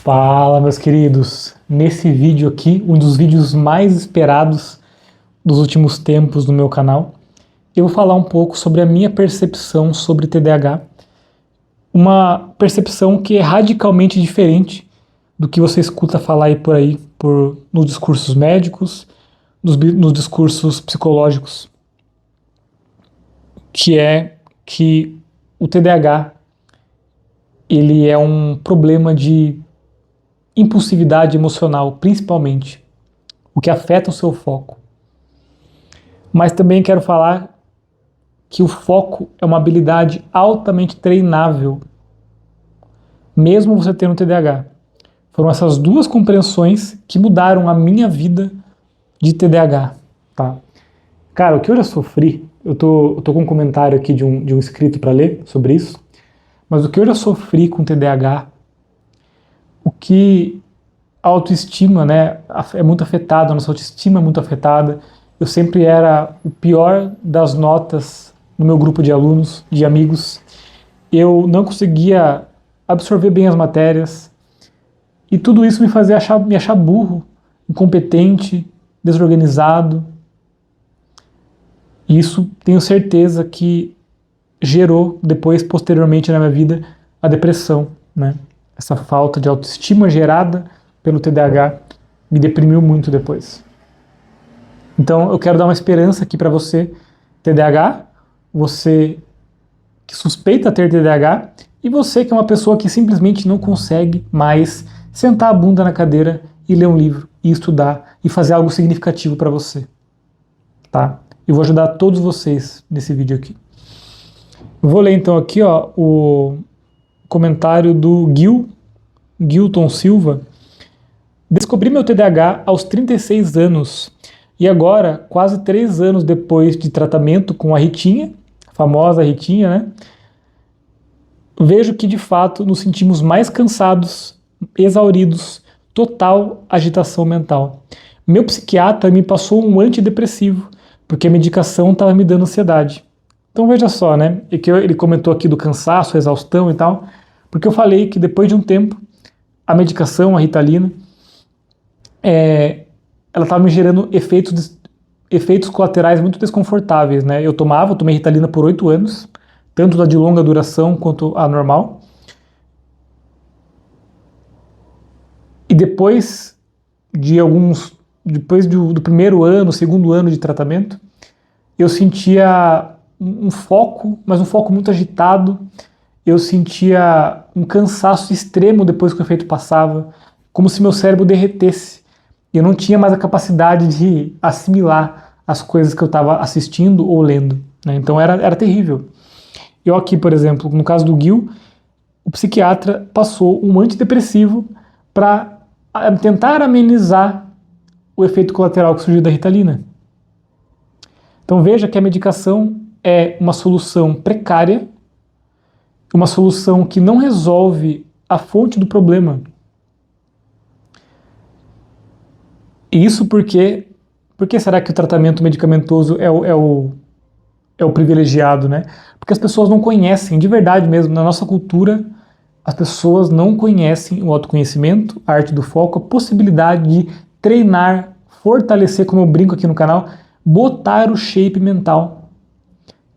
Fala, meus queridos! Nesse vídeo aqui, um dos vídeos mais esperados dos últimos tempos no meu canal, eu vou falar um pouco sobre a minha percepção sobre TDAH, uma percepção que é radicalmente diferente do que você escuta falar aí por aí, nos discursos médicos, nos discursos psicológicos, que é que o TDAH ele é um problema de impulsividade emocional, principalmente, o que afeta o seu foco. Mas também quero falar que o foco é uma habilidade altamente treinável, mesmo você tendo TDAH. Foram essas duas compreensões que mudaram a minha vida de TDAH, tá? Cara, o que eu já sofri, eu tô com um comentário aqui de um inscrito para ler sobre isso, mas o que eu já sofri com TDAH, o que a autoestima, né, é muito afetada, a nossa autoestima é muito afetada. Eu sempre era o pior das notas no meu grupo de alunos, de amigos. Eu não conseguia absorver bem as matérias e tudo isso me fazia me achar burro, incompetente, desorganizado. E isso tenho certeza que gerou depois, posteriormente na minha vida, a depressão, né? Essa falta de autoestima gerada pelo TDAH me deprimiu muito depois. Então eu quero dar uma esperança aqui para você, TDAH, você que suspeita ter TDAH e você que é uma pessoa que simplesmente não consegue mais sentar a bunda na cadeira e ler um livro, e estudar, e fazer algo significativo para você. Tá? Eu vou ajudar todos vocês nesse vídeo aqui. Eu vou ler então aqui o comentário do Gilton Silva. Descobri meu TDAH aos 36 anos e agora, quase 3 anos depois de tratamento com a Ritinha, a famosa Ritinha, né? Vejo que de fato nos sentimos mais cansados, exauridos, total agitação mental. Meu psiquiatra me passou um antidepressivo, porque a medicação estava me dando ansiedade. Então veja só, né? Ele comentou aqui do cansaço, exaustão e tal, porque eu falei que depois de um tempo, a medicação, a Ritalina, ela estava me gerando efeitos colaterais muito desconfortáveis, né? Eu tomei Ritalina por 8 anos, tanto a de longa duração quanto a normal. E depois do primeiro ano, segundo ano de tratamento, eu sentia um foco, mas um foco muito agitado. Eu sentia um cansaço extremo depois que o efeito passava, como se meu cérebro derretesse. Eu não tinha mais a capacidade de assimilar as coisas que eu estava assistindo ou lendo, né? Então era terrível. Eu aqui, por exemplo, no caso do Gil, o psiquiatra passou um antidepressivo para tentar amenizar o efeito colateral que surgiu da Ritalina. Então veja que a medicação é uma solução precária, uma solução que não resolve a fonte do problema. E isso por que será que o tratamento medicamentoso é o privilegiado, né? Porque as pessoas não conhecem, de verdade mesmo, na nossa cultura, as pessoas não conhecem o autoconhecimento, a arte do foco, a possibilidade de treinar, fortalecer, como eu brinco aqui no canal, botar o shape mental.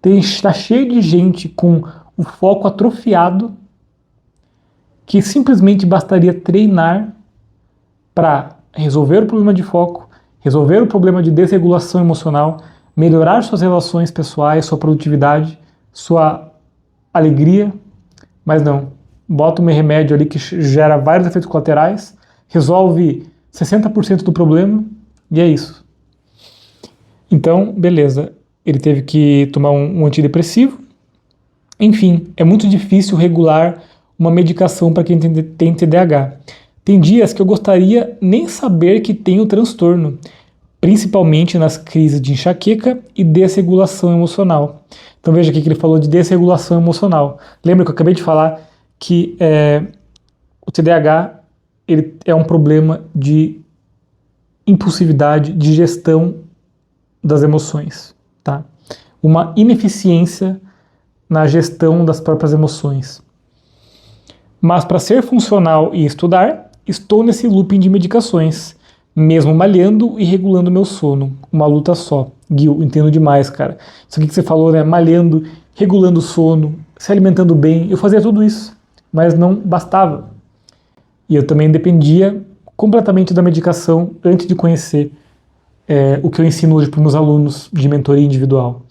Está cheio de gente com o foco atrofiado que simplesmente bastaria treinar para resolver o problema de foco, resolver o problema de desregulação emocional, melhorar suas relações pessoais, sua produtividade, sua alegria, mas não. Bota um remédio ali que gera vários efeitos colaterais, resolve 60% do problema e é isso. Então, beleza. Ele teve que tomar um antidepressivo. Enfim, é muito difícil regular uma medicação para quem tem TDAH. Tem dias que eu gostaria nem saber que tenho o transtorno, principalmente nas crises de enxaqueca e desregulação emocional. Então veja aqui que ele falou de desregulação emocional. Lembra que eu acabei de falar que o TDAH ele é um problema de impulsividade, de gestão das emoções, tá? Uma ineficiência na gestão das próprias emoções. Mas para ser funcional e estudar, estou nesse looping de medicações, mesmo malhando e regulando meu sono. Uma luta só. Gil, entendo demais, cara. Isso aqui que você falou, né? Malhando, regulando o sono, se alimentando bem. Eu fazia tudo isso, mas não bastava. E eu também dependia completamente da medicação antes de conhecer o que eu ensino hoje para os meus alunos de mentoria individual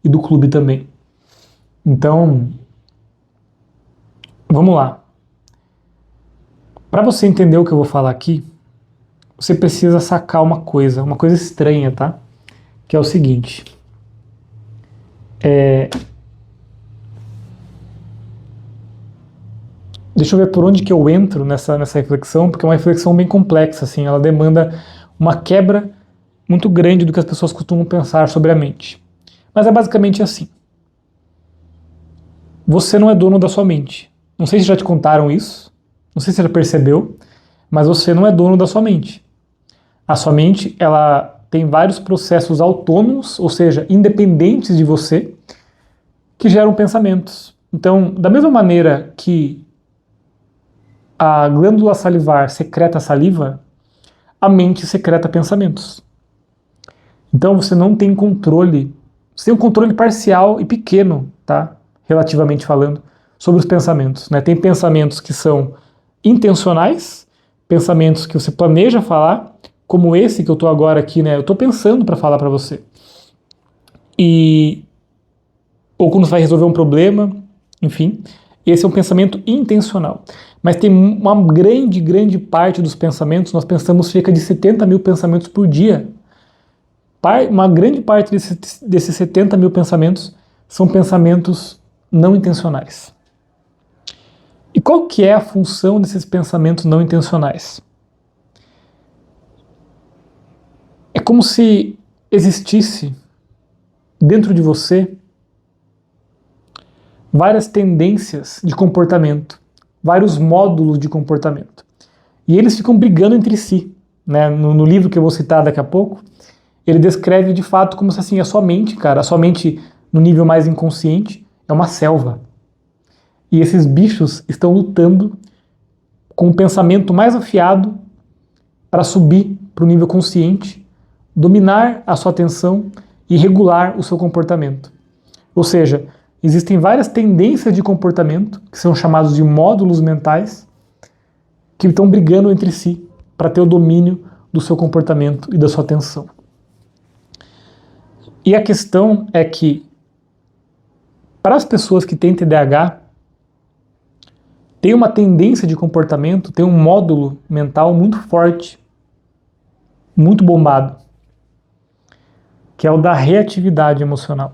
e do clube também. Então, vamos lá. Para você entender o que eu vou falar aqui, você precisa sacar uma coisa estranha, tá? Que é o seguinte. Deixa eu ver por onde que eu entro nessa reflexão, porque é uma reflexão bem complexa, assim, ela demanda uma quebra muito grande do que as pessoas costumam pensar sobre a mente. Mas é basicamente assim. Você não é dono da sua mente. Não sei se já te contaram isso, não sei se você já percebeu, mas você não é dono da sua mente. A sua mente, ela tem vários processos autônomos, ou seja, independentes de você, que geram pensamentos. Então, da mesma maneira que a glândula salivar secreta saliva, a mente secreta pensamentos. Então você não tem controle, você tem um controle parcial e pequeno, tá? Relativamente falando, sobre os pensamentos, né? Tem pensamentos que são intencionais, pensamentos que você planeja falar, como esse que eu tô agora aqui, né? Eu tô pensando para falar para você. Ou quando você vai resolver um problema, enfim, esse é um pensamento intencional. Mas tem uma grande parte dos pensamentos, nós pensamos cerca de 70 mil pensamentos por dia. Uma grande parte desses 70 mil pensamentos são pensamentos não intencionais. E qual que é a função desses pensamentos não intencionais? É como se existisse dentro de você várias tendências de comportamento, vários módulos de comportamento. E eles ficam brigando entre si. Né? No livro que eu vou citar daqui a pouco, ele descreve de fato como se assim, a sua mente, cara, a sua mente no nível mais inconsciente é uma selva. E esses bichos estão lutando com o pensamento mais afiado para subir para o nível consciente, dominar a sua atenção e regular o seu comportamento. Ou seja, existem várias tendências de comportamento, que são chamados de módulos mentais, que estão brigando entre si para ter o domínio do seu comportamento e da sua atenção. E a questão é que, para as pessoas que têm TDAH, tem uma tendência de comportamento, tem um módulo mental muito forte, muito bombado, que é o da reatividade emocional.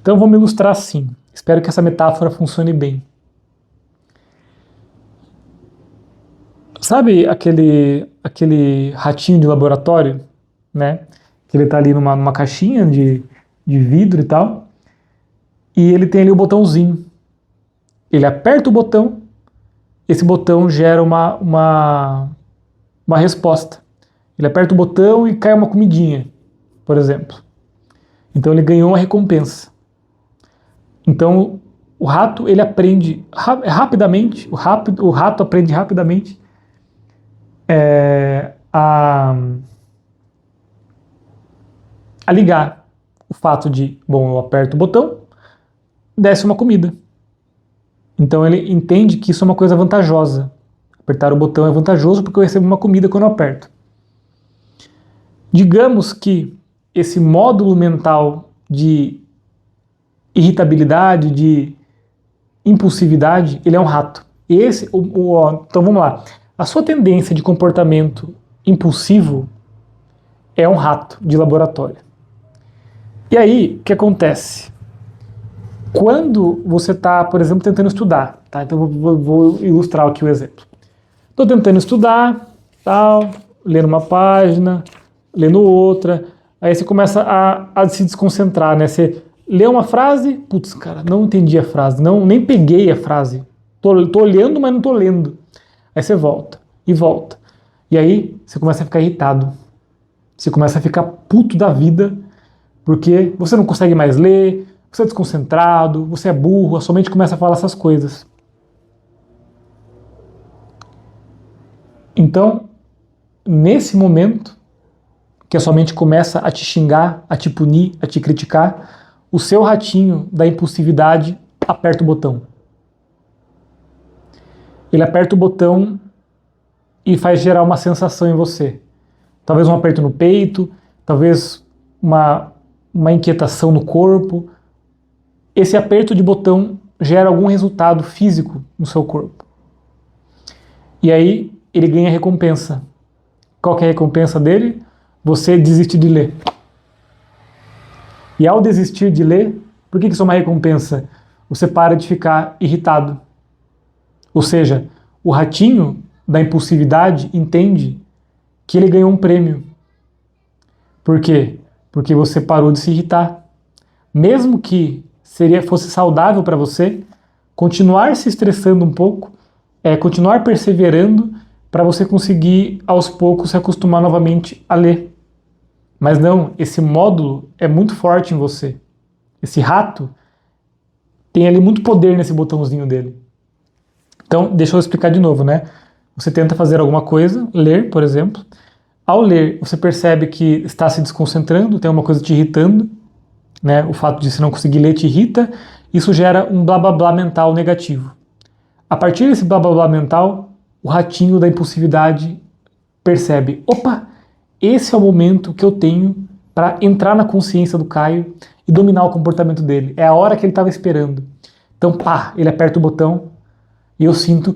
Então vamos ilustrar assim. Espero que essa metáfora funcione bem. Sabe aquele ratinho de laboratório, né? Que ele está ali numa caixinha de vidro e tal. E ele tem ali o botãozinho. Ele aperta o botão, esse botão gera uma resposta. Ele aperta o botão e cai uma comidinha, por exemplo. Então ele ganhou uma recompensa. Então o rato ele aprende rapidamente, o rato aprende rapidamente a ligar o fato de, bom, eu aperto o botão, desce uma comida. Então ele entende que isso é uma coisa vantajosa. Apertar o botão é vantajoso porque eu recebo uma comida quando eu aperto. Digamos que esse módulo mental de irritabilidade, de impulsividade, ele é um rato. Então vamos lá. A sua tendência de comportamento impulsivo é um rato de laboratório. E aí, o que acontece? Quando você está, por exemplo, tentando estudar, tá? Então vou ilustrar aqui o exemplo. Estou tentando estudar, tal, lendo uma página, lendo outra, aí você começa a se desconcentrar, né? Você lê uma frase, putz, cara, não entendi a frase, nem peguei a frase. Tô olhando, mas não tô lendo. Aí você volta e volta. E aí você começa a ficar irritado. Você começa a ficar puto da vida, porque você não consegue mais ler, você é desconcentrado, você é burro, a sua mente começa a falar essas coisas. Então, nesse momento, que a sua mente começa a te xingar, a te punir, a te criticar, o seu ratinho da impulsividade aperta o botão. Ele aperta o botão e faz gerar uma sensação em você. Talvez um aperto no peito, talvez uma inquietação no corpo. Esse aperto de botão gera algum resultado físico no seu corpo. E aí ele ganha recompensa. Qual que é a recompensa dele? Você desiste de ler. E ao desistir de ler, por que isso é uma recompensa? Você para de ficar irritado. Ou seja, o ratinho da impulsividade entende que ele ganhou um prêmio. Por quê? Porque você parou de se irritar. Mesmo que fosse saudável para você, continuar se estressando um pouco, continuar perseverando para você conseguir aos poucos se acostumar novamente a ler. Mas não, esse módulo é muito forte em você. Esse rato tem ali muito poder nesse botãozinho dele. Então, deixa eu explicar de novo, né? Você tenta fazer alguma coisa, ler, por exemplo. Ao ler, você percebe que está se desconcentrando, tem uma coisa te irritando, né? O fato de você não conseguir ler te irrita, isso gera um blá blá blá mental negativo. A partir desse blá blá blá mental, o ratinho da impulsividade percebe, opa, esse é o momento que eu tenho para entrar na consciência do Caio e dominar o comportamento dele. É a hora que ele estava esperando. Então, pá, ele aperta o botão e eu sinto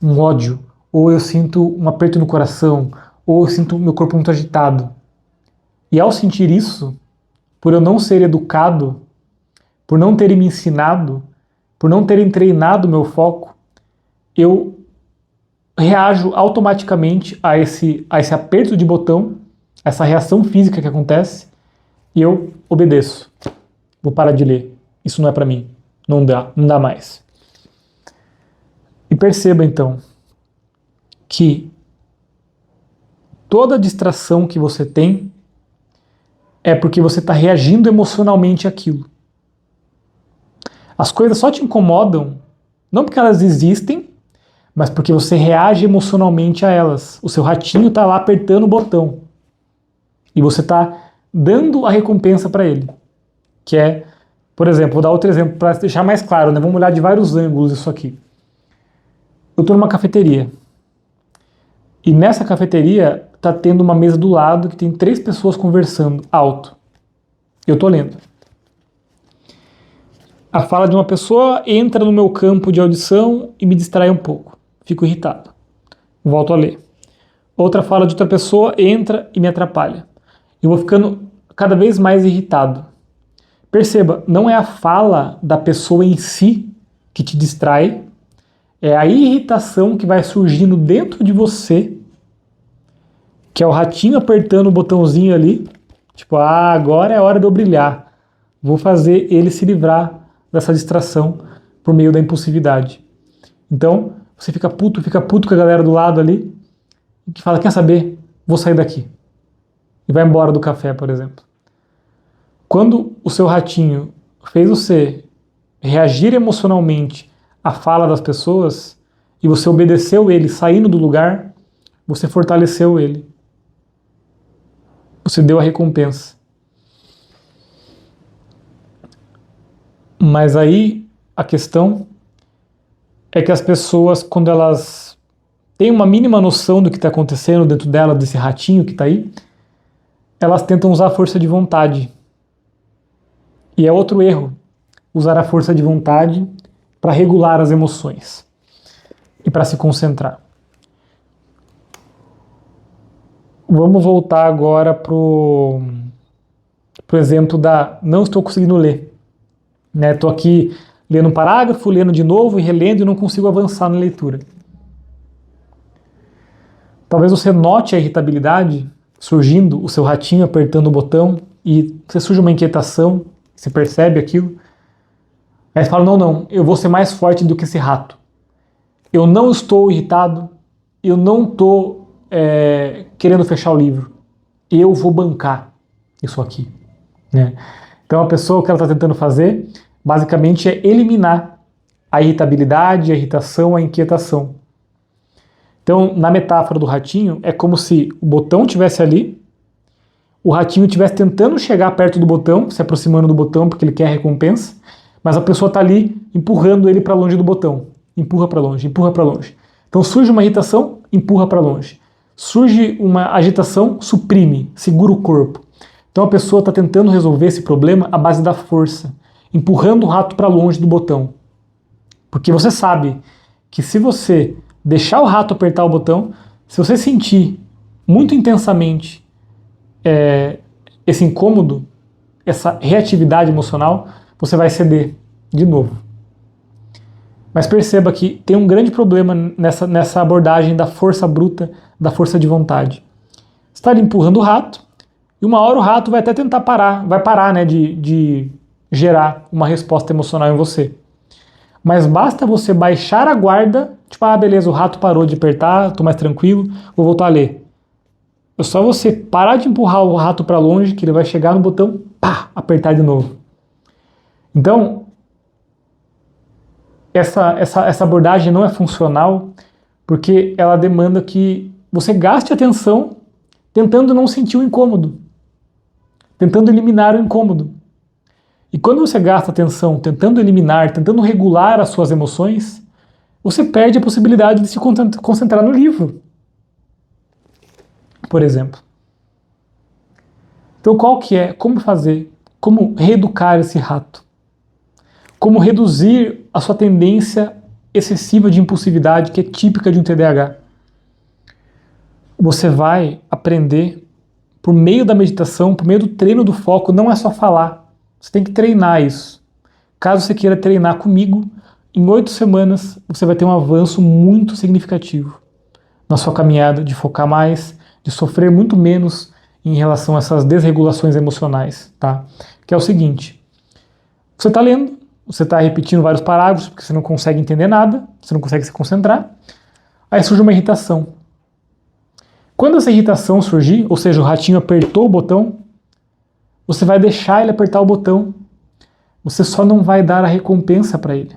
um ódio, ou eu sinto um aperto no coração, ou eu sinto meu corpo muito agitado. E ao sentir isso, por eu não ser educado, por não terem me ensinado, por não terem treinado meu foco, eu reajo automaticamente a esse aperto de botão, essa reação física que acontece, e eu obedeço. Vou parar de ler. Isso não é para mim. Não dá mais. E perceba então que toda distração que você tem é porque você está reagindo emocionalmente àquilo. As coisas só te incomodam, não porque elas existem, mas porque você reage emocionalmente a elas. O seu ratinho está lá apertando o botão. E você está dando a recompensa para ele. Que é, por exemplo, vou dar outro exemplo para deixar mais claro, né? Vamos olhar de vários ângulos isso aqui. Eu estou numa cafeteria. E nessa cafeteria está tendo uma mesa do lado que tem 3 pessoas conversando alto. Eu estou lendo. A fala de uma pessoa entra no meu campo de audição e me distrai um pouco. Fico irritado. Volto a ler. Outra fala de outra pessoa entra e me atrapalha. Eu vou ficando cada vez mais irritado. Perceba, não é a fala da pessoa em si que te distrai, é a irritação que vai surgindo dentro de você, que é o ratinho apertando o botãozinho ali, tipo, agora é hora de eu brilhar. Vou fazer ele se livrar dessa distração por meio da impulsividade. Então, você fica puto com a galera do lado ali, que fala, quer saber? Vou sair daqui. E vai embora do café, por exemplo. Quando o seu ratinho fez você reagir emocionalmente à fala das pessoas e você obedeceu ele saindo do lugar, você fortaleceu ele. Você deu a recompensa. Mas aí a questão é que as pessoas, quando elas têm uma mínima noção do que está acontecendo dentro dela, desse ratinho que está aí, elas tentam usar a força de vontade. E é outro erro, usar a força de vontade para regular as emoções e para se concentrar. Vamos voltar agora pro exemplo da não estou conseguindo ler. Estou aqui lendo um parágrafo, lendo de novo e relendo e não consigo avançar na leitura. Talvez você note a irritabilidade surgindo, o seu ratinho apertando o botão e você surge uma inquietação, você percebe aquilo. Aí você fala, não, eu vou ser mais forte do que esse rato. Eu não estou irritado, eu não estou querendo fechar o livro. Eu vou bancar isso aqui. Né? Então a pessoa, o que ela está tentando fazer, basicamente é eliminar a irritabilidade, a irritação, a inquietação. Então, na metáfora do ratinho, é como se o botão estivesse ali, o ratinho estivesse tentando chegar perto do botão, se aproximando do botão porque ele quer a recompensa, mas a pessoa está ali empurrando ele para longe do botão. Empurra para longe, empurra para longe. Então surge uma irritação, empurra para longe. Surge uma agitação, suprime, segura o corpo. Então a pessoa está tentando resolver esse problema à base da força, empurrando o rato para longe do botão. Porque você sabe que se você deixar o rato apertar o botão, se você sentir muito intensamente esse incômodo, essa reatividade emocional, você vai ceder de novo. Mas perceba que tem um grande problema nessa abordagem da força bruta, da força de vontade. Você está ali empurrando o rato, e uma hora o rato vai até tentar parar, vai parar, né, de gerar uma resposta emocional em você. Mas basta você baixar a guarda, tipo, beleza, o rato parou de apertar, estou mais tranquilo, vou voltar a ler. É só você parar de empurrar o rato para longe, que ele vai chegar no botão, pá, apertar de novo. Então, essa abordagem não é funcional porque ela demanda que você gaste atenção tentando não sentir o incômodo, tentando eliminar o incômodo. E quando você gasta atenção tentando eliminar, tentando regular as suas emoções, você perde a possibilidade de se concentrar no livro, por exemplo. Então como fazer, como reeducar esse rato? Como reduzir a sua tendência excessiva de impulsividade que é típica de um TDAH? Você vai aprender por meio da meditação, por meio do treino do foco, não é só falar. Você tem que treinar isso. Caso você queira treinar comigo, em 8 semanas você vai ter um avanço muito significativo na sua caminhada de focar mais, de sofrer muito menos em relação a essas desregulações emocionais, tá? Que é o seguinte, você está lendo, você está repetindo vários parágrafos porque você não consegue entender nada, você não consegue se concentrar, aí surge uma irritação. Quando essa irritação surgir, ou seja, o ratinho apertou o botão, você vai deixar ele apertar o botão, você só não vai dar a recompensa para ele.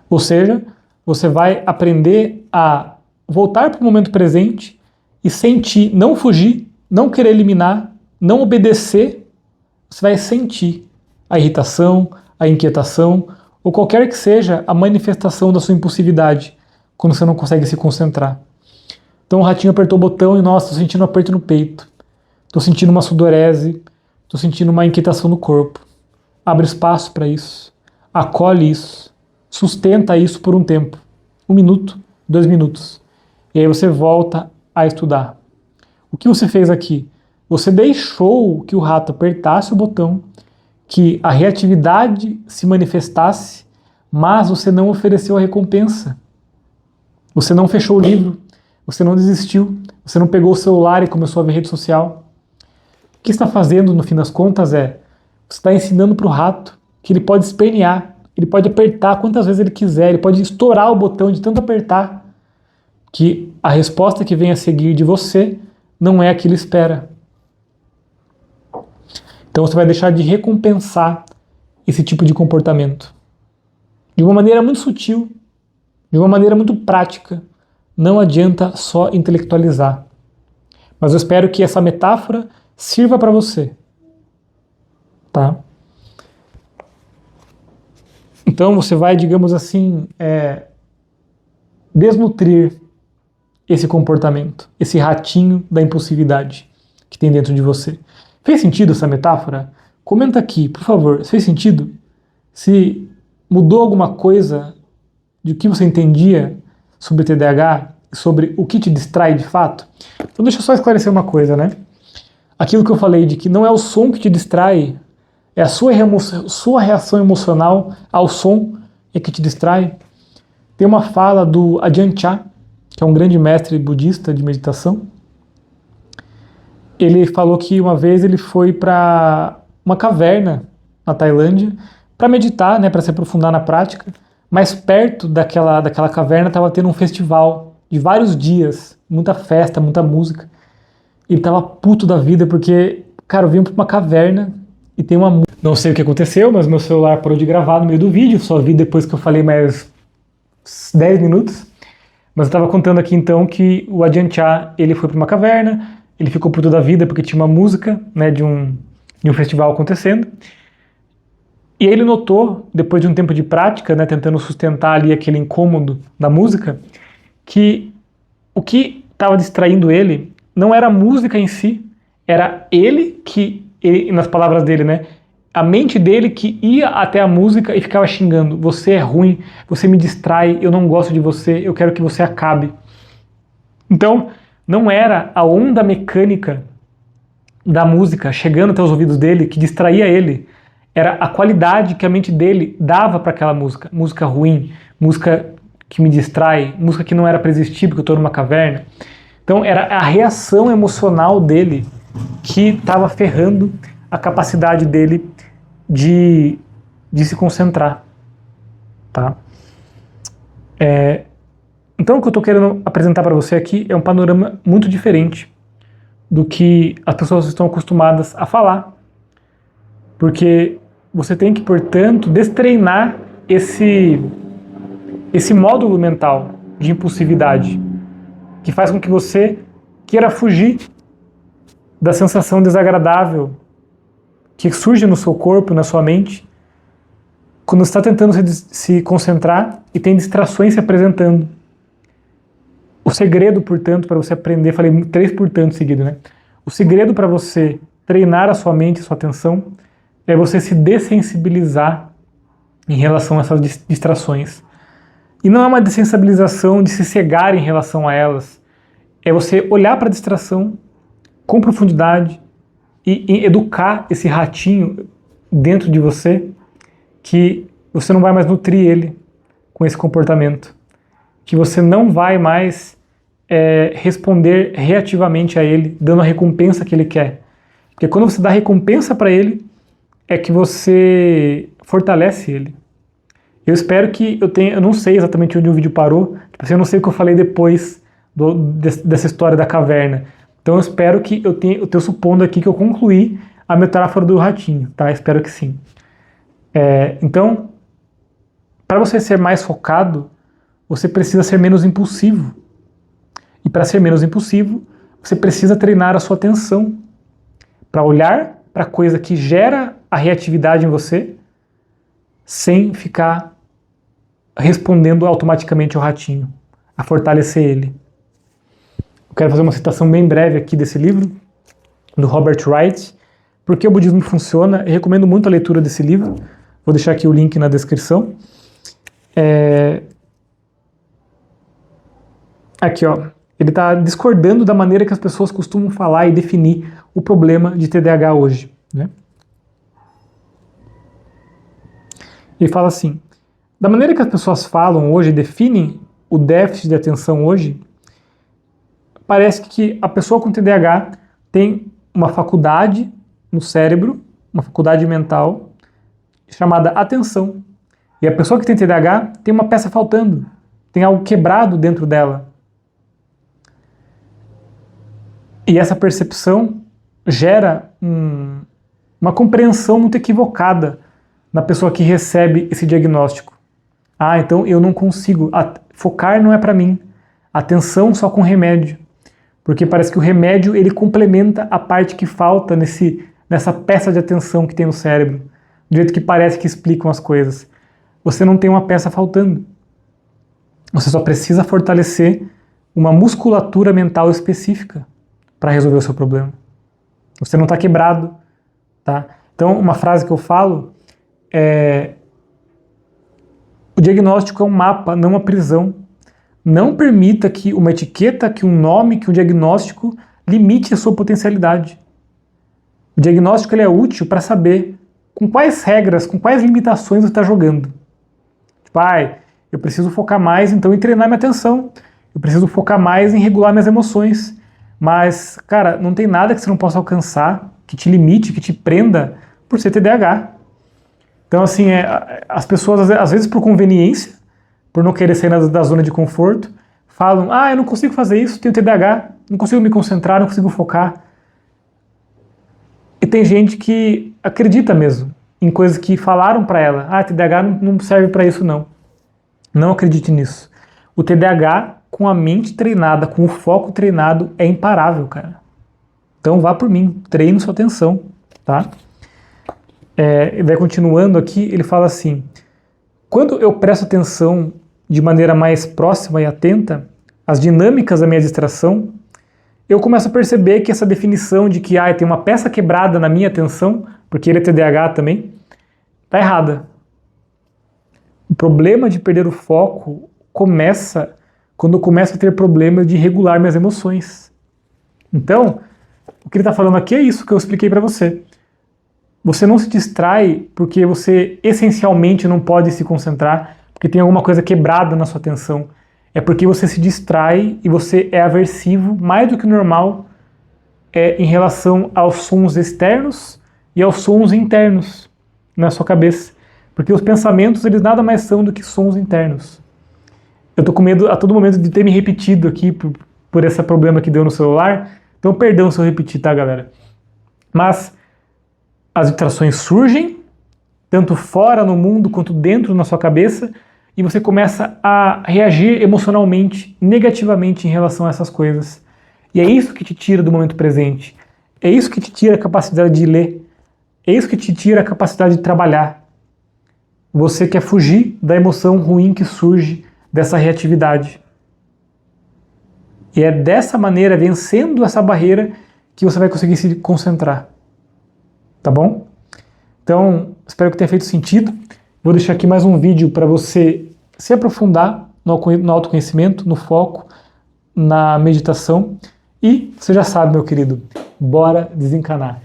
Ou seja, você vai aprender a voltar para o momento presente e sentir, não fugir, não querer eliminar, não obedecer, você vai sentir a irritação, a inquietação, ou qualquer que seja a manifestação da sua impulsividade, quando você não consegue se concentrar. Então o ratinho apertou o botão e, nossa, estou sentindo um aperto no peito, estou sentindo uma sudorese, estou sentindo uma inquietação no corpo. Abre espaço para isso, acolhe isso, sustenta isso por um tempo, 1 minuto, 2 minutos. E aí você volta a estudar. O que você fez aqui? Você deixou que o rato apertasse o botão, que a reatividade se manifestasse, mas você não ofereceu a recompensa. Você não fechou o livro, você não desistiu, você não pegou o celular e começou a ver rede social. O que você está fazendo, no fim das contas, você está ensinando para o rato que ele pode espernear, ele pode apertar quantas vezes ele quiser, ele pode estourar o botão de tanto apertar, que a resposta que vem a seguir de você não é a que ele espera. Então você vai deixar de recompensar esse tipo de comportamento. De uma maneira muito sutil, de uma maneira muito prática. Não adianta só intelectualizar. Mas eu espero que essa metáfora sirva para você. Tá? Então você vai, digamos assim, desnutrir esse comportamento, esse ratinho da impulsividade que tem dentro de você. Fez sentido essa metáfora? Comenta aqui, por favor. Fez sentido? Se mudou alguma coisa de que você entendia sobre TDAH, sobre o que te distrai de fato? Então deixa eu só esclarecer uma coisa, né? Aquilo que eu falei de que não é o som que te distrai, é a sua reação emocional ao som que te distrai. Tem uma fala do Ajahn Chah, que é um grande mestre budista de meditação. Ele falou que uma vez ele foi para uma caverna na Tailândia para meditar, né, para se aprofundar na prática, mas perto daquela caverna estava tendo um festival de vários dias, muita festa, muita música. Ele estava puto da vida porque, cara, eu vim para uma caverna e tem uma música. Não sei o que aconteceu, mas meu celular parou de gravar no meio do vídeo, só vi depois que eu falei mais 10 minutos, mas eu estava contando aqui então que o Ajahn Chah, ele foi para uma caverna, ele ficou por toda a vida porque tinha uma música, né, de um festival acontecendo, e aí ele notou, depois de um tempo de prática, né, tentando sustentar ali aquele incômodo da música, que o que estava distraindo ele não era a música em si, era nas palavras dele, né, a mente dele que ia até a música e ficava xingando: você é ruim, você me distrai, eu não gosto de você, eu quero que você acabe. Então, não era a onda mecânica da música chegando até os ouvidos dele que distraía ele, era a qualidade que a mente dele dava para aquela música. Música ruim, música que me distrai, música que não era para existir porque eu estou numa caverna. Então, era a reação emocional dele que estava ferrando a capacidade dele de se concentrar, tá? Então o que eu estou querendo apresentar para você aqui é um panorama muito diferente do que as pessoas estão acostumadas a falar, porque você tem que, portanto, destreinar esse módulo mental de impulsividade que faz com que você queira fugir da sensação desagradável que surge no seu corpo, na sua mente, quando você está tentando se concentrar e tem distrações se apresentando. O segredo, portanto, para você aprender, falei 3 portanto seguido, né? O segredo para você treinar a sua mente, a sua atenção, é você se dessensibilizar em relação a essas distrações. E não é uma dessensibilização de se cegar em relação a elas, é você olhar para a distração com profundidade e educar esse ratinho dentro de você, que você não vai mais nutrir ele com esse comportamento, que você não vai mais responder reativamente a ele, dando a recompensa que ele quer. Porque quando você dá recompensa para ele, é que você fortalece ele. Eu espero que eu não sei exatamente onde o vídeo parou, tipo assim, eu não sei o que eu falei depois dessa história da caverna. Então eu espero que eu tenha supondo aqui que eu concluí a metáfora do ratinho, tá? Espero que sim. Então, para você ser mais focado, você precisa ser menos impulsivo. E para ser menos impulsivo, você precisa treinar a sua atenção para olhar para a coisa que gera a reatividade em você, sem ficar respondendo automaticamente ao ratinho, a fortalecer ele. Eu quero fazer uma citação bem breve aqui desse livro, do Robert Wright, Por que o Budismo Funciona. Eu recomendo muito a leitura desse livro, vou deixar aqui o link na descrição. Aqui, ó, ele está discordando da maneira que as pessoas costumam falar e definir o problema de TDAH hoje, né? Ele fala assim: da maneira que as pessoas falam hoje e definem o déficit de atenção hoje, parece que a pessoa com TDAH tem uma faculdade no cérebro, uma faculdade mental, chamada atenção. E a pessoa que tem TDAH tem uma peça faltando, tem algo quebrado dentro dela. E essa percepção gera uma compreensão muito equivocada na pessoa que recebe esse diagnóstico. Ah, então eu não consigo, focar não é para mim, atenção só com remédio. Porque parece que o remédio ele complementa a parte que falta nessa peça de atenção que tem no cérebro, do jeito que parece que explicam as coisas. Você não tem uma peça faltando. Você só precisa fortalecer uma musculatura mental específica para resolver o seu problema. Você não está quebrado, tá? Então, uma frase que eu falo é: o diagnóstico é um mapa, não uma prisão. Não permita que uma etiqueta, que um nome, que um diagnóstico limite a sua potencialidade. O diagnóstico ele é útil para saber com quais regras, com quais limitações você está jogando. Tipo, eu preciso focar mais então em treinar minha atenção. Eu preciso focar mais em regular minhas emoções. Mas, cara, não tem nada que você não possa alcançar, que te limite, que te prenda por ser TDAH. Então, assim, as pessoas, às vezes por conveniência, por não querer sair da zona de conforto, falam: eu não consigo fazer isso, tenho TDAH, não consigo me concentrar, não consigo focar. E tem gente que acredita mesmo em coisas que falaram para ela: TDAH não serve para isso não. Não acredite nisso. O TDAH, com a mente treinada, com o foco treinado, é imparável, cara. Então vá por mim, treine sua atenção, tá? Vai continuando aqui, ele fala assim: quando eu presto atenção de maneira mais próxima e atenta às dinâmicas da minha distração, eu começo a perceber que essa definição de que tem uma peça quebrada na minha atenção, porque ele é TDAH também, está errada. O problema de perder o foco começa quando eu começo a ter problema de regular minhas emoções. Então, o que ele está falando aqui é isso que eu expliquei para você. Você não se distrai porque você essencialmente não pode se concentrar, porque tem alguma coisa quebrada na sua atenção. É porque você se distrai e você é aversivo, mais do que o normal, em relação aos sons externos e aos sons internos na sua cabeça. Porque os pensamentos, eles nada mais são do que sons internos. Eu tô com medo a todo momento de ter me repetido aqui por esse problema que deu no celular. Então, perdão se eu repetir, tá, galera? Mas as distrações surgem, tanto fora no mundo quanto dentro na sua cabeça, e você começa a reagir emocionalmente, negativamente em relação a essas coisas. E é isso que te tira do momento presente. É isso que te tira a capacidade de ler. É isso que te tira a capacidade de trabalhar. Você quer fugir da emoção ruim que surge dessa reatividade. E é dessa maneira, vencendo essa barreira, que você vai conseguir se concentrar. Tá bom? Então, espero que tenha feito sentido. Vou deixar aqui mais um vídeo para você se aprofundar no autoconhecimento, no foco, na meditação. E você já sabe, meu querido, bora desencanar.